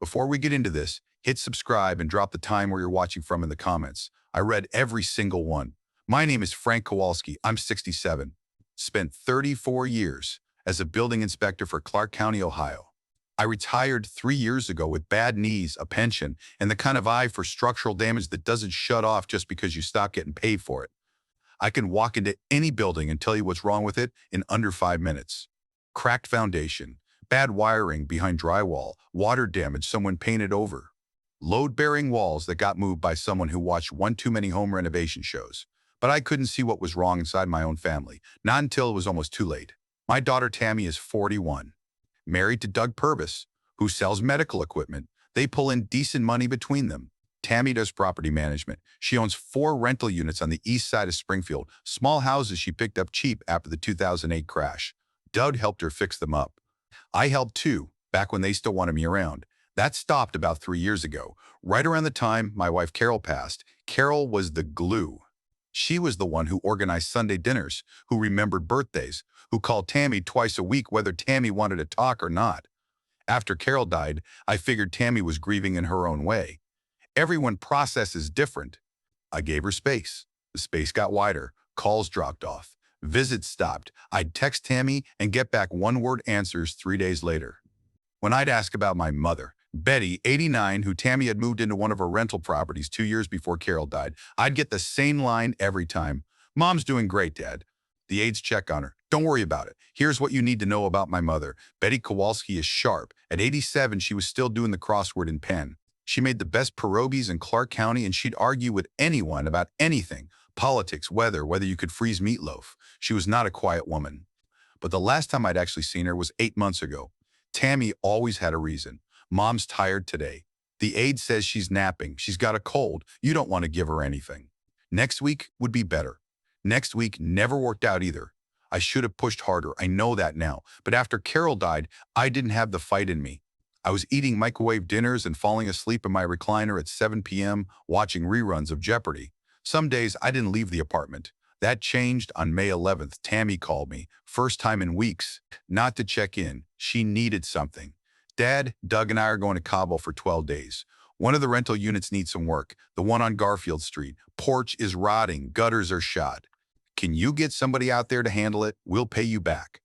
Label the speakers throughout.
Speaker 1: Before we get into this, hit subscribe and drop the time where you're watching from in the comments. I read every single one. My name is Frank Kowalski. I'm 67. Spent 34 years as a building inspector for Clark County, Ohio. I retired 3 years ago with bad knees, a pension, and the kind of eye for structural damage that doesn't shut off just because you stop getting paid for it. I can walk into any building and tell you what's wrong with it in under 5 minutes. Cracked foundation, bad wiring behind drywall, water damage someone painted over, load-bearing walls that got moved by someone who watched one too many home renovation shows. But I couldn't see what was wrong inside my own family, not until it was almost too late. My daughter Tammy is 41, married to Doug Purvis, who sells medical equipment. They pull in decent money between them. Tammy does property management. She owns 4 rental units on the east side of Springfield, small houses she picked up cheap after the 2008 crash. Doug helped her fix them up. I helped too, back when they still wanted me around. That stopped about 3 years ago. Right around the time my wife Carol passed, Carol was the glue. She was the one who organized Sunday dinners, who remembered birthdays, who called Tammy twice a week whether Tammy wanted to talk or not. After Carol died, I figured Tammy was grieving in her own way. Everyone processes different. I gave her space. The space got wider. Calls dropped off. Visits stopped. I'd text Tammy and get back one-word answers 3 days later. When I'd ask about my mother, Betty, 89, who Tammy had moved into one of her rental properties 2 years before Carol died, I'd get the same line every time. "Mom's doing great, Dad." The aides check on her. "Don't worry about it. Here's what you need to know about my mother. Betty Kowalski is sharp. At 87, she was still doing the crossword in pen. She made the best pierogies in Clark County, and she'd argue with anyone about anything. Politics, weather, whether you could freeze meatloaf. She was not a quiet woman." But the last time I'd actually seen her was 8 months ago. Tammy always had a reason. "Mom's tired today. The aide says she's napping. She's got a cold. You don't want to give her anything." Next week would be better. Next week never worked out either. I should have pushed harder. I know that now. But after Carol died, I didn't have the fight in me. I was eating microwave dinners and falling asleep in my recliner at 7 p.m. watching reruns of Jeopardy. Some days I didn't leave the apartment. That changed on May 11th. Tammy called me, first time in weeks, not to check in. She needed something. "Dad, Doug and I are going to Cabo for 12 days. One of the rental units needs some work, the one on Garfield Street. Porch is rotting, gutters are shot. Can you get somebody out there to handle it? We'll pay you back."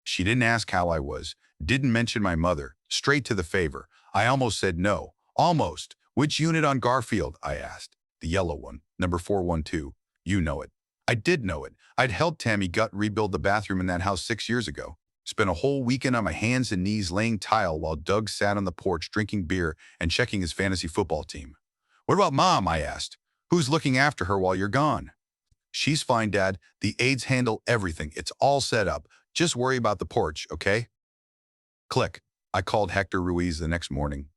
Speaker 1: She didn't ask how I was, didn't mention my mother, straight to the favor. I almost said no. Almost. "Which unit on Garfield?" I asked. "The yellow one, number 412. You know it." I did know it. I'd helped Tammy gut rebuild the bathroom in that house 6 years ago. Spent a whole weekend on my hands and knees laying tile while Doug sat on the porch drinking beer and checking his fantasy football team. "What about Mom?" I asked. "Who's looking after her while you're gone?" "She's fine, Dad. The aides handle everything. It's all set up. Just worry about the porch, okay?" Click. I called Hector Ruiz the next morning.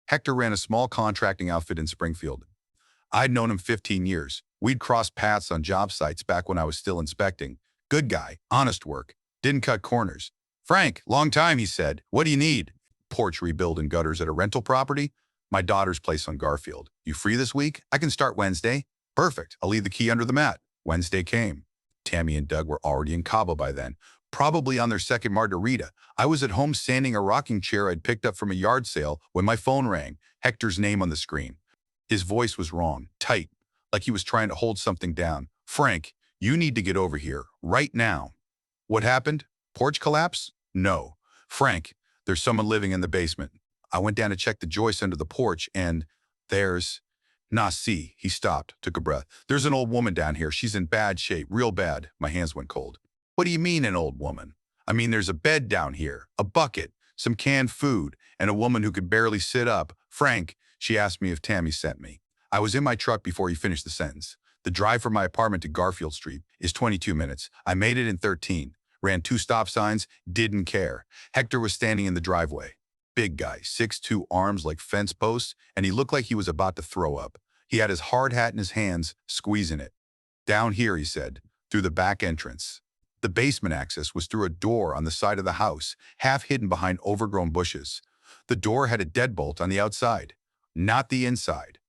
Speaker 1: Hector ran a small contracting outfit in Springfield. I'd known him 15 years. We'd crossed paths on job sites back when I was still inspecting. Good guy, honest work, didn't cut corners. "Frank, long time," he said. "What do you need?" "Porch rebuild and gutters at a rental property." "My daughter's place on Garfield. You free this week?" "I can start Wednesday." "Perfect. I'll leave the key under the mat." Wednesday came. Tammy and Doug were already in Cabo by then, probably on their second margarita. I was at home sanding a rocking chair I'd picked up from a yard sale when my phone rang, Hector's name on the screen. His voice was wrong, tight, like he was trying to hold something down. "Frank, you need to get over here, right now." "What happened? Porch collapse?" "No." "Frank, there's someone living in the basement." I went down to check the joist under the porch, and there's... "Nah, see." He stopped, took a breath. "There's an old woman down here. She's in bad shape, real bad." My hands went cold. "What do you mean, an old woman?" "I mean, there's a bed down here, a bucket, some canned food, and a woman who could barely sit up. Frank," she asked me if Tammy sent me. I was in my truck before he finished the sentence. "The drive from my apartment to Garfield Street is 22 minutes. I made it in 13. Ran 2 stop signs, didn't care." Hector was standing in the driveway. Big guy, 6'2", arms like fence posts, and he looked like he was about to throw up. He had his hard hat in his hands, squeezing it. "Down here," he said, "through the back entrance." The basement access was through a door on the side of the house, half hidden behind overgrown bushes. The door had a deadbolt on the outside, not the inside.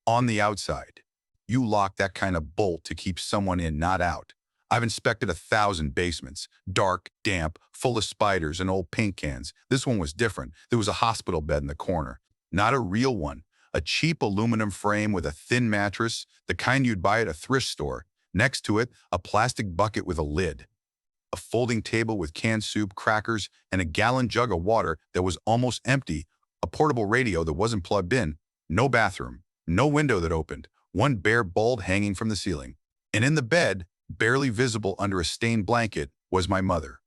Speaker 1: On the outside. You lock that kind of bolt to keep someone in, not out. I've inspected 1,000 basements, dark, damp, full of spiders and old paint cans. This one was different. There was a hospital bed in the corner. Not a real one. A cheap aluminum frame with a thin mattress, the kind you'd buy at a thrift store. Next to it, a plastic bucket with a lid. A folding table with canned soup, crackers, and a gallon jug of water that was almost empty. A portable radio that wasn't plugged in. No bathroom. No window that opened. One bare bulb hanging from the ceiling. And in the bed, barely visible under a stained blanket, was my mother.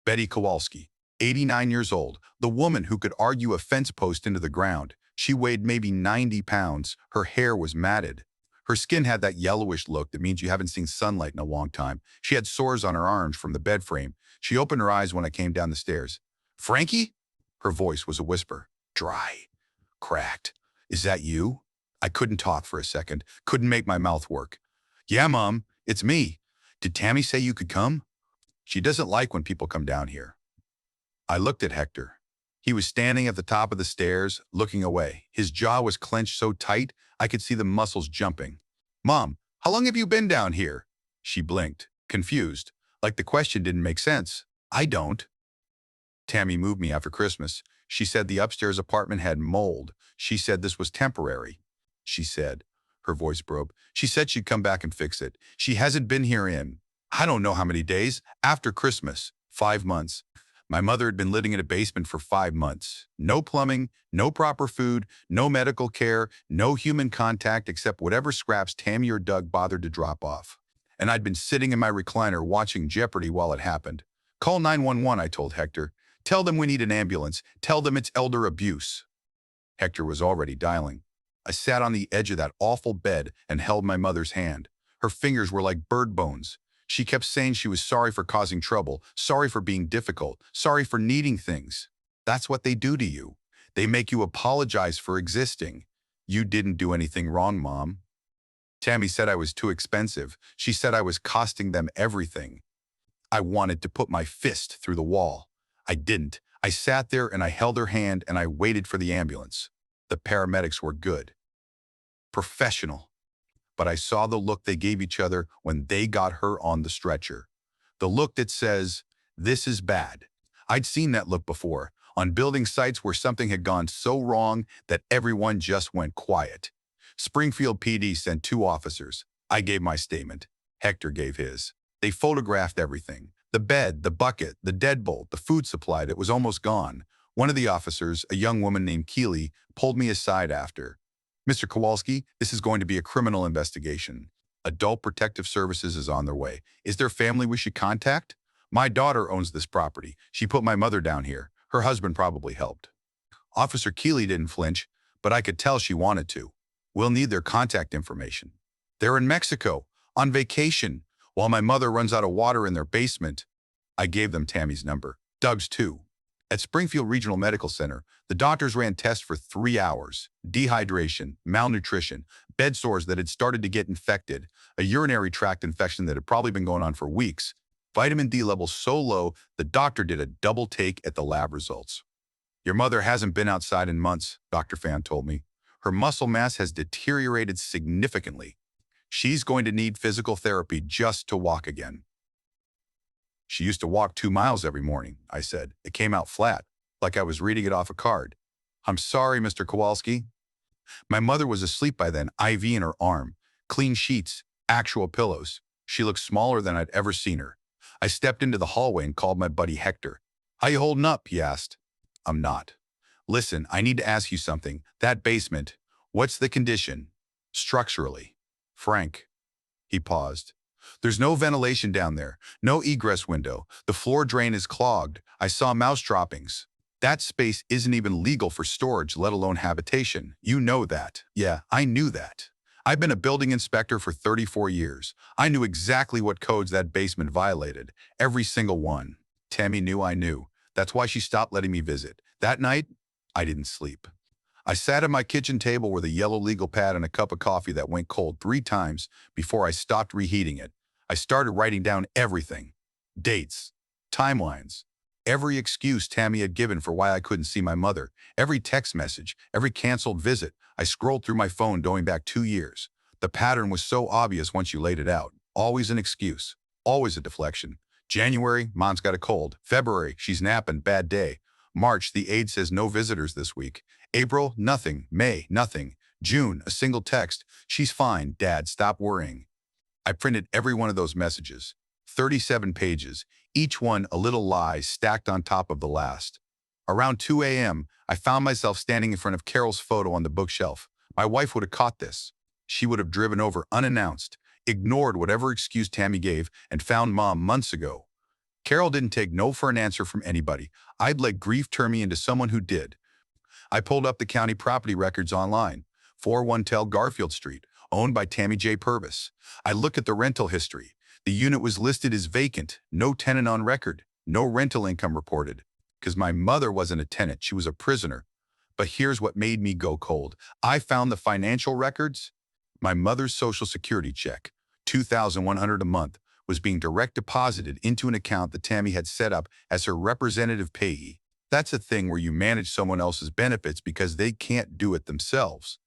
Speaker 1: Betty Kowalski, 89 years old, the woman who could argue a fence post into the ground. She weighed maybe 90 pounds. Her hair was matted. Her skin had that yellowish look that means you haven't seen sunlight in a long time. She had sores on her arms from the bed frame. She opened her eyes when I came down the stairs. "Frankie?" Her voice was a whisper. Dry. Cracked. "Is that you?" I couldn't talk for a second. Couldn't make my mouth work. "Yeah, Mom. It's me. Did Tammy say you could come?" "She doesn't like when people come down here." I looked at Hector. He was standing at the top of the stairs, looking away. His jaw was clenched so tight, I could see the muscles jumping. "Mom, how long have you been down here?" She blinked, confused, like the question didn't make sense. "I don't." "Tammy moved me after Christmas. She said the upstairs apartment had mold. She said this was temporary." She said. Her voice broke. "She said she'd come back and fix it. She hasn't been here in, I don't know how many days, after Christmas. 5 months. My mother had been living in a basement for 5 months. No plumbing, no proper food, no medical care, no human contact except whatever scraps Tammy or Doug bothered to drop off. And I'd been sitting in my recliner watching Jeopardy while it happened. Call 911, I told Hector. Tell them we need an ambulance. Tell them it's elder abuse." Hector was already dialing. I sat on the edge of that awful bed and held my mother's hand. Her fingers were like bird bones. She kept saying she was sorry for causing trouble, sorry for being difficult, sorry for needing things. That's what they do to you. They make you apologize for existing. "You didn't do anything wrong, Mom." Tammy said I was too expensive. She said I was costing them everything. I wanted to put my fist through the wall. I didn't. I sat there and I held her hand and I waited for the ambulance. The paramedics were good. Professional. But I saw the look they gave each other when they got her on the stretcher. The look that says, "This is bad." I'd seen that look before, on building sites where something had gone so wrong that everyone just went quiet. Springfield PD sent 2 officers. I gave my statement. Hector gave his. They photographed everything. The bed, the bucket, the deadbolt, the food supply that was almost gone. One of the officers, a young woman named Keeley, pulled me aside after. "Mr. Kowalski, this is going to be a criminal investigation. Adult Protective Services is on their way. Is there family we should contact? My daughter owns this property. She put my mother down here. Her husband probably helped." Officer Keeley didn't flinch, but I could tell she wanted to. "We'll need their contact information. They're in Mexico, on vacation, while my mother runs out of water in their basement." I gave them Tammy's number. Doug's too. At Springfield Regional Medical Center, the doctors ran tests for 3 hours. Dehydration, malnutrition, bed sores that had started to get infected, a urinary tract infection that had probably been going on for weeks, vitamin D levels so low, the doctor did a double take at the lab results. "Your mother hasn't been outside in months," Dr. Fan told me. "Her muscle mass has deteriorated significantly. She's going to need physical therapy just to walk again." "She used to walk 2 miles every morning," I said. It came out flat, like I was reading it off a card. "I'm sorry, Mr. Kowalski." My mother was asleep by then, IV in her arm, clean sheets, actual pillows. She looked smaller than I'd ever seen her. I stepped into the hallway and called my buddy Hector. "How you holding up?" he asked. "I'm not." "Listen, I need to ask you something. That basement, what's the condition? Structurally?" "Frank." He paused. "There's no ventilation down there, no egress window. The floor drain is clogged. I saw mouse droppings. That space isn't even legal for storage, let alone habitation. You know that." "Yeah, I knew that. I've been a building inspector for 34 years. I knew exactly what codes that basement violated. Every single one." Tammy knew I knew. That's why she stopped letting me visit. That night, I didn't sleep. I sat at my kitchen table with a yellow legal pad and a cup of coffee that went cold 3 times before I stopped reheating it. I started writing down everything. Dates, timelines, every excuse Tammy had given for why I couldn't see my mother, every text message, every canceled visit. I scrolled through my phone going back 2 years. The pattern was so obvious once you laid it out. Always an excuse. Always a deflection. January, mom's got a cold. February, she's napping, bad day. March, the aide says no visitors this week. April, nothing. May, nothing. June, a single text. She's fine, Dad, stop worrying. I printed every one of those messages. 37 pages, each one a little lie stacked on top of the last. Around 2 a.m., I found myself standing in front of Carol's photo on the bookshelf. My wife would have caught this. She would have driven over unannounced, ignored whatever excuse Tammy gave, and found Mom months ago. Carol didn't take no for an answer from anybody. I'd let grief turn me into someone who did. I pulled up the county property records online. 4110 Garfield Street, owned by Tammy J. Purvis. I looked at the rental history. The unit was listed as vacant, no tenant on record, no rental income reported. Because my mother wasn't a tenant, she was a prisoner. But here's what made me go cold. I found the financial records. My mother's Social Security check, $2,100 a month, was being direct deposited into an account that Tammy had set up as her representative payee. That's a thing where you manage someone else's benefits because they can't do it themselves.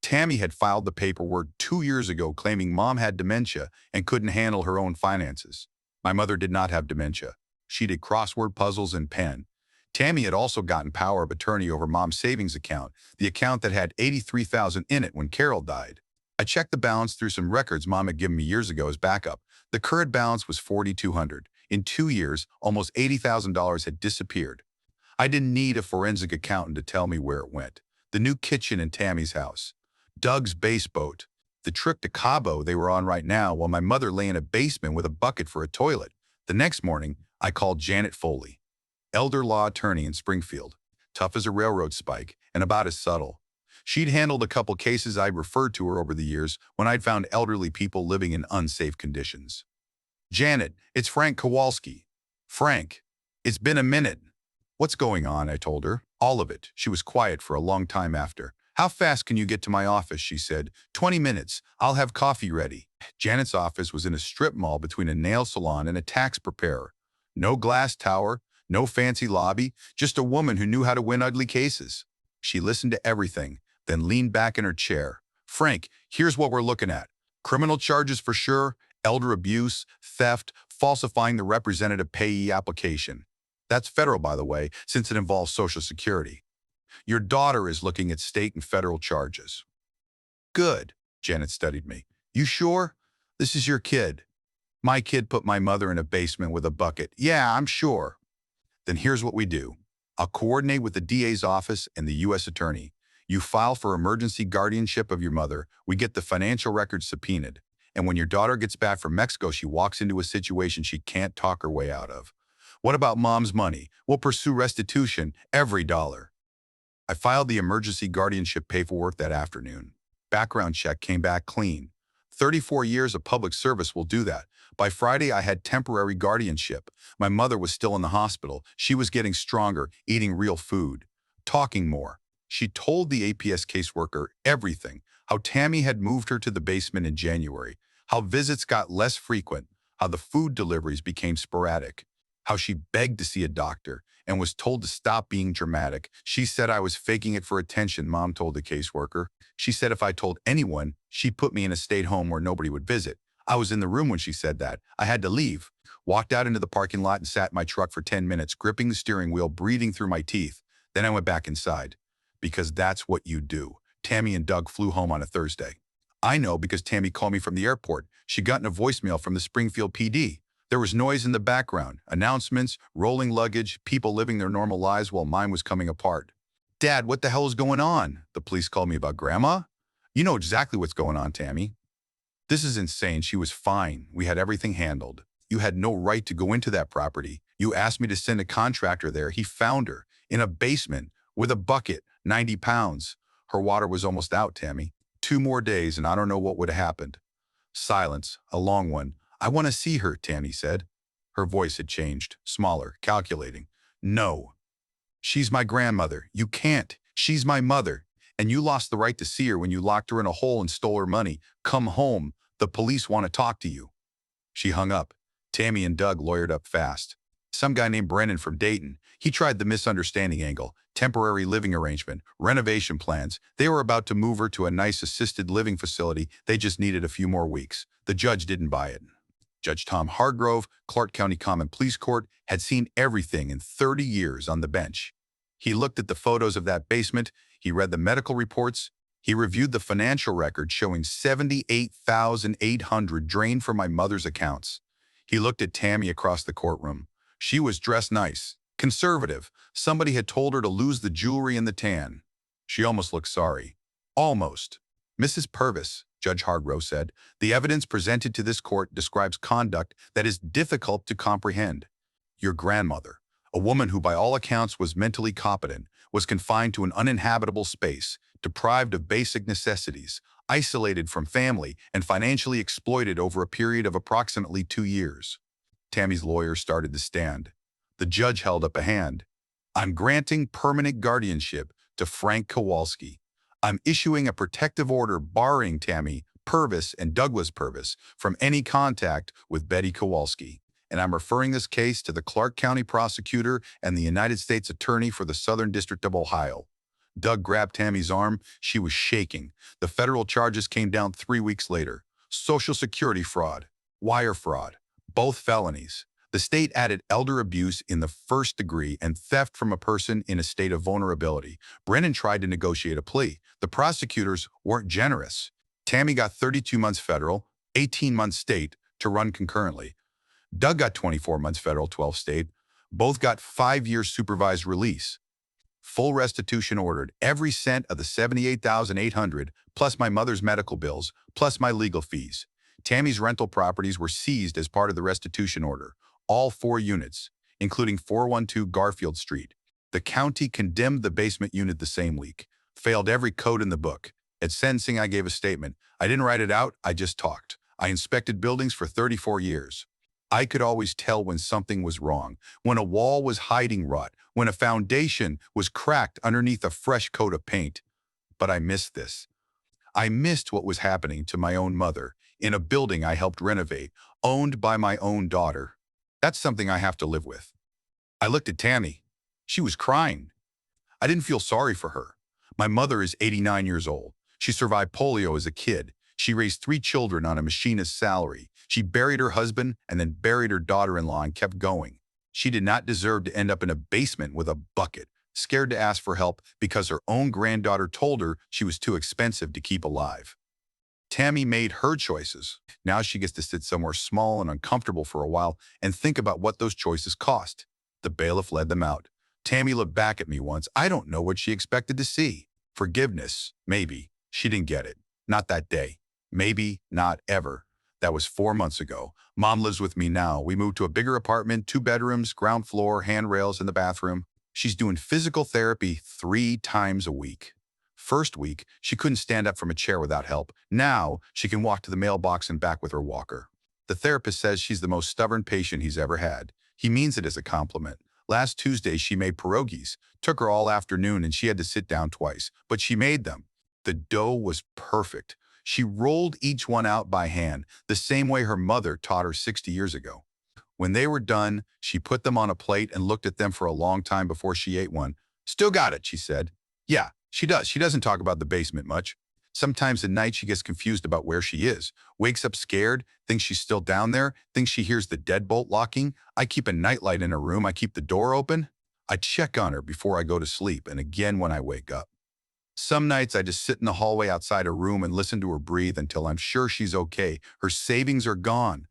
Speaker 1: Tammy had filed the paperwork 2 years ago claiming Mom had dementia and couldn't handle her own finances. My mother did not have dementia. She did crossword puzzles and pen. Tammy had also gotten power of attorney over Mom's savings account, the account that had $83,000 in it when Carol died. I checked the balance through some records Mom had given me years ago as backup. The current balance was $4,200. In 2 years, almost $80,000 had disappeared. I didn't need a forensic accountant to tell me where it went. The new kitchen in Tammy's house. Doug's bass boat. The trip to Cabo they were on right now while my mother lay in a basement with a bucket for a toilet. The next morning, I called Janet Foley, elder law attorney in Springfield, tough as a railroad spike and about as subtle. She'd handled a couple cases I'd referred to her over the years when I'd found elderly people living in unsafe conditions. Janet, it's Frank Kowalski. Frank, it's been a minute. What's going on, I told her. All of it. She was quiet for a long time after. How fast can you get to my office, she said. 20 minutes. I'll have coffee ready. Janet's office was in a strip mall between a nail salon and a tax preparer. No glass tower, no fancy lobby, just a woman who knew how to win ugly cases. She listened to everything, then leaned back in her chair. Frank, here's what we're looking at. Criminal charges for sure, elder abuse, theft, falsifying the representative payee application. That's federal, by the way, since it involves Social Security. Your daughter is looking at state and federal charges. Good, Janet studied me. You sure? This is your kid. My kid put my mother in a basement with a bucket. Yeah, I'm sure. Then here's what we do. I'll coordinate with the DA's office and the U.S. Attorney. You file for emergency guardianship of your mother. We get the financial records subpoenaed. And when your daughter gets back from Mexico, she walks into a situation she can't talk her way out of. What about Mom's money? We'll pursue restitution, every dollar. I filed the emergency guardianship paperwork that afternoon. Background check came back clean. 34 years of public service will do that. By Friday, I had temporary guardianship. My mother was still in the hospital. She was getting stronger, eating real food, talking more. She told the APS caseworker everything, how Tammy had moved her to the basement in January, how visits got less frequent, how the food deliveries became sporadic, how she begged to see a doctor and was told to stop being dramatic. She said I was faking it for attention, Mom told the caseworker. She said if I told anyone, she'd put me in a state home where nobody would visit. I was in the room when she said that. I had to leave. Walked out into the parking lot and sat in my truck for 10 minutes, gripping the steering wheel, breathing through my teeth. Then I went back inside. Because that's what you do. Tammy and Doug flew home on a Thursday. I know because Tammy called me from the airport. She'd gotten a voicemail from the Springfield PD. There was noise in the background, announcements, rolling luggage, people living their normal lives while mine was coming apart. Dad, what the hell is going on? The police called me about Grandma. You know exactly what's going on, Tammy. This is insane. She was fine. We had everything handled. You had no right to go into that property. You asked me to send a contractor there. He found her in a basement with a bucket, 90 pounds. Her water was almost out, Tammy. 2 more days and I don't know what would have happened. Silence, a long one. I want to see her, Tammy said. Her voice had changed, smaller, calculating. No. She's my grandmother. You can't. She's my mother. And you lost the right to see her when you locked her in a hole and stole her money. Come home. The police want to talk to you. She hung up. Tammy and Doug lawyered up fast. Some guy named Brennan from Dayton. He tried the misunderstanding angle, temporary living arrangement, renovation plans. They were about to move her to a nice assisted living facility. They just needed a few more weeks. The judge didn't buy it. Judge Tom Hargrove, Clark County Common Pleas Court, had seen everything in 30 years on the bench. He looked at the photos of that basement, he read the medical reports, he reviewed the financial record showing $78,800 drained from my mother's accounts. He looked at Tammy across the courtroom. She was dressed nice, conservative. Somebody had told her to lose the jewelry and the tan. She almost looked sorry. Almost. Mrs. Purvis, Judge Hargrove said, the evidence presented to this court describes conduct that is difficult to comprehend. Your grandmother, a woman who by all accounts was mentally competent, was confined to an uninhabitable space, deprived of basic necessities, isolated from family, and financially exploited over a period of approximately 2 years. Tammy's lawyer started to stand. The judge held up a hand. I'm granting permanent guardianship to Frank Kowalski. I'm issuing a protective order barring Tammy Purvis and Douglas Purvis from any contact with Betty Kowalski. And I'm referring this case to the Clark County prosecutor and the United States Attorney for the Southern District of Ohio. Doug grabbed Tammy's arm. She was shaking. The federal charges came down 3 weeks later. Social Security fraud, wire fraud, both felonies. The state added elder abuse in the first degree and theft from a person in a state of vulnerability. Brennan tried to negotiate a plea. The prosecutors weren't generous. Tammy got 32 months federal, 18 months state to run concurrently. Doug got 24 months federal, 12 state. Both got 5 years supervised release. Full restitution ordered, every cent of the $78,800, plus my mother's medical bills, plus my legal fees. Tammy's rental properties were seized as part of the restitution order, all 4 units, including 412 Garfield Street. The county condemned the basement unit the same week, failed every code in the book. At sentencing, I gave a statement. I didn't write it out, I just talked. I inspected buildings for 34 years. I could always tell when something was wrong, when a wall was hiding rot, when a foundation was cracked underneath a fresh coat of paint. But I missed this. I missed what was happening to my own mother in a building I helped renovate, owned by my own daughter. That's something I have to live with. I looked at Tammy. She was crying. I didn't feel sorry for her. My mother is 89 years old. She survived polio as a kid. She raised 3 children on a machinist's salary. She buried her husband and then buried her daughter-in-law and kept going. She did not deserve to end up in a basement with a bucket, scared to ask for help because her own granddaughter told her she was too expensive to keep alive. Tammy made her choices. Now she gets to sit somewhere small and uncomfortable for a while and think about what those choices cost. The bailiff led them out. Tammy looked back at me once. I don't know what she expected to see. Forgiveness, maybe. She didn't get it. Not that day. Maybe not ever. That was 4 months ago. Mom lives with me now. We moved to a bigger apartment, 2 bedrooms, ground floor, handrails in the bathroom. She's doing physical therapy 3 times a week. First week, she couldn't stand up from a chair without help. Now, she can walk to the mailbox and back with her walker. The therapist says she's the most stubborn patient he's ever had. He means it as a compliment. Last Tuesday, she made pierogies. Took her all afternoon and she had to sit down twice, but she made them. The dough was perfect. She rolled each one out by hand, the same way her mother taught her 60 years ago. When they were done, she put them on a plate and looked at them for a long time before she ate one. Still got it, she said. Yeah, she does. She doesn't talk about the basement much. Sometimes at night she gets confused about where she is, wakes up scared, thinks she's still down there, thinks she hears the deadbolt locking. I keep a nightlight in her room. I keep the door open. I check on her before I go to sleep and again when I wake up. Some nights I just sit in the hallway outside her room and listen to her breathe until I'm sure she's okay. Her savings are gone.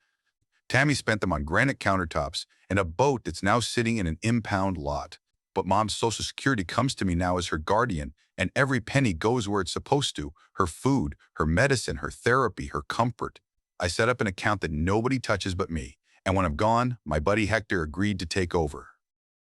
Speaker 1: Tammy spent them on granite countertops and a boat that's now sitting in an impound lot. But Mom's Social Security comes to me now as her guardian, and every penny goes where it's supposed to. Her food, her medicine, her therapy, her comfort. I set up an account that nobody touches but me, and when I'm gone, my buddy Hector agreed to take over.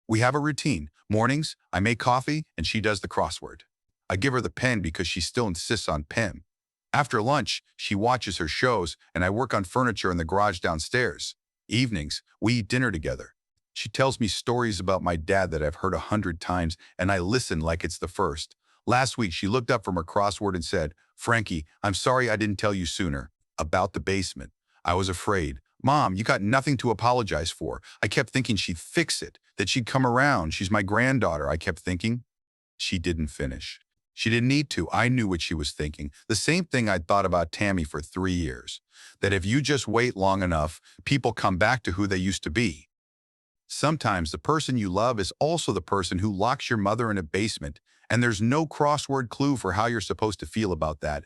Speaker 1: We have a routine. Mornings, I make coffee and she does the crossword. I give her the pen because she still insists on pen. After lunch, she watches her shows and I work on furniture in the garage downstairs. Evenings, we eat dinner together. She tells me stories about my dad that I've heard 100 times and I listen like it's the first. Last week, she looked up from her crossword and said, "Frankie, I'm sorry I didn't tell you sooner about the basement. I was afraid. Mom, you got nothing to apologize for. I kept thinking she'd fix it, that she'd come around. She's my granddaughter, I kept thinking." She didn't finish. She didn't need to. I knew what she was thinking. The same thing I'd thought about Tammy for 3 years. That if you just wait long enough, people come back to who they used to be. Sometimes the person you love is also the person who locks your mother in a basement, and there's no crossword clue for how you're supposed to feel about that.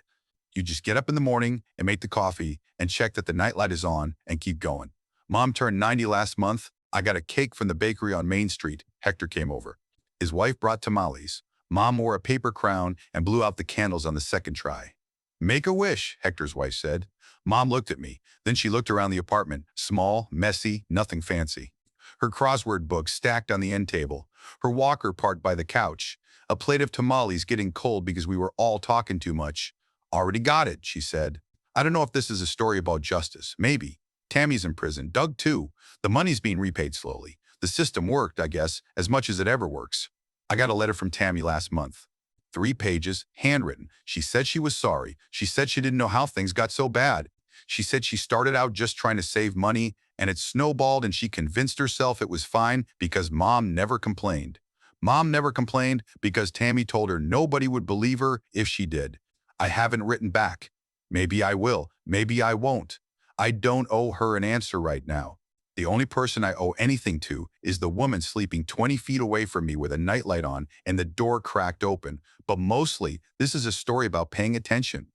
Speaker 1: You just get up in the morning and make the coffee and check that the nightlight is on and keep going. Mom turned 90 last month. I got a cake from the bakery on Main Street. Hector came over. His wife brought tamales. Mom wore a paper crown and blew out the candles on the second try. Make a wish, Hector's wife said. Mom looked at me. Then she looked around the apartment. Small, messy, nothing fancy. Her crossword book stacked on the end table. Her walker parked by the couch. A plate of tamales getting cold because we were all talking too much. Already got it, she said. I don't know if this is a story about justice. Maybe. Tammy's in prison. Doug too. The money's being repaid slowly. The system worked, I guess, as much as it ever works. I got a letter from Tammy last month. 3 pages, handwritten. She said she was sorry. She said she didn't know how things got so bad. She said she started out just trying to save money, and it snowballed, and she convinced herself it was fine because Mom never complained. Mom never complained because Tammy told her nobody would believe her if she did. I haven't written back. Maybe I will. Maybe I won't. I don't owe her an answer right now. The only person I owe anything to is the woman sleeping 20 feet away from me with a nightlight on and the door cracked open. But mostly, this is a story about paying attention,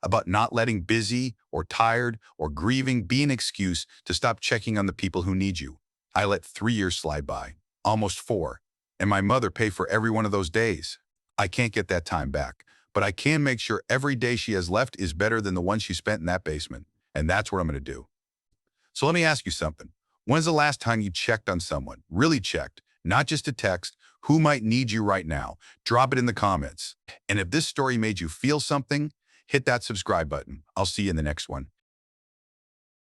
Speaker 1: about not letting busy or tired or grieving be an excuse to stop checking on the people who need you. I let 3 years slide by, almost 4, and my mother pay for every one of those days. I can't get that time back, but I can make sure every day she has left is better than the one she spent in that basement, and that's what I'm going to do. So let me ask you something. When's the last time you checked on someone, really checked, not just a text, who might need you right now? Drop it in the comments. And if this story made you feel something, hit that subscribe button. I'll see you in the next one.